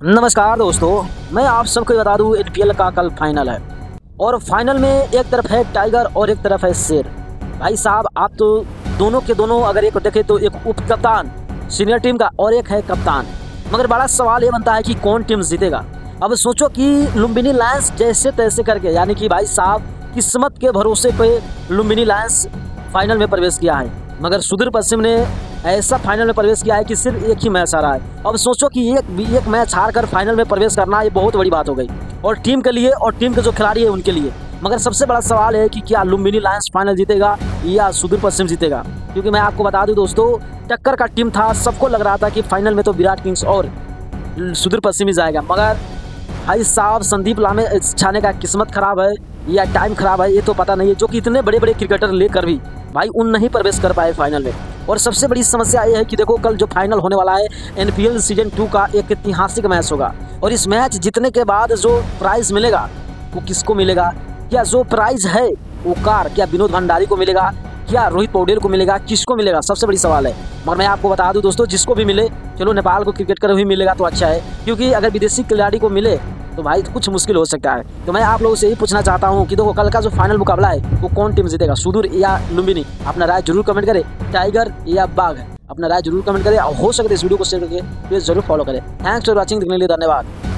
नमस्कार दोस्तों, मैं आप सबको बता दूं एनपीएल का कल फाइनल है और फाइनल में एक तरफ है टाइगर और एक तरफ है शेर। भाई साहब, आप तो दोनों के दोनों अगर एक देखें तो एक उप कप्तान सीनियर टीम का और एक है कप्तान, मगर बड़ा सवाल ये बनता है कि कौन टीम जीतेगा। अब सोचो कि लुम्बिनी लायंस जैसे तैसे करके, यानी कि भाई साहब किस्मत के भरोसे पे लुम्बिनी लायंस फाइनल में प्रवेश किया है, मगर सुदूर पश्चिम ने ऐसा फाइनल में प्रवेश किया है कि सिर्फ एक ही मैच हारा है। अब सोचो कि एक मैच हार कर फाइनल में प्रवेश करना ये बहुत बड़ी बात हो गई और टीम के लिए और टीम के जो खिलाड़ी है उनके लिए। मगर सबसे बड़ा सवाल है कि क्या लुम्बिनी लायंस फाइनल जीतेगा या सुदूर पश्चिम जीतेगा, क्योंकि मैं आपको बता दूं दोस्तों, टक्कर का टीम था। सबको लग रहा था कि फाइनल में तो विराट किंग्स और सुदूर पश्चिम ही जाएगा, मगर भाई साहब संदीप लामे छाने का किस्मत खराब है या टाइम खराब है ये तो पता नहीं है, जो कि इतने बड़े बड़े क्रिकेटर लेकर भी भाई उन नहीं प्रवेश कर पाए फाइनल में। और सबसे बड़ी समस्या ये है कि देखो, कल जो फाइनल होने वाला है एनपीएल सीजन 2 का एक ऐतिहासिक मैच होगा और इस मैच जीतने के बाद जो प्राइज मिलेगा वो किसको मिलेगा? क्या जो प्राइज है वो कार क्या विनोद भंडारी को मिलेगा, क्या रोहित पौडेल को मिलेगा, किसको मिलेगा? सबसे बड़ी सवाल है। मगर मैं आपको बता दूं दोस्तों, जिसको भी मिले, चलो नेपाल को क्रिकेट कर भी मिलेगा तो अच्छा है, क्योंकि अगर विदेशी खिलाड़ी को मिले तो भाई कुछ मुश्किल हो सकता है। तो मैं आप लोगों से यही पूछना चाहता हूं कि देखो, कल का जो फाइनल मुकाबला है वो कौन टीम जीतेगा, सुदूर या लुम्बिनी? अपना राय जरूर कमेंट करें। टाइगर या बाघ, अपना राय जरूर कमेंट करें और हो सके तो इस वीडियो को शेयर करके प्लीज जरूर फॉलो करें। थैंक्स फॉर वॉचिंग, देखने के लिए धन्यवाद।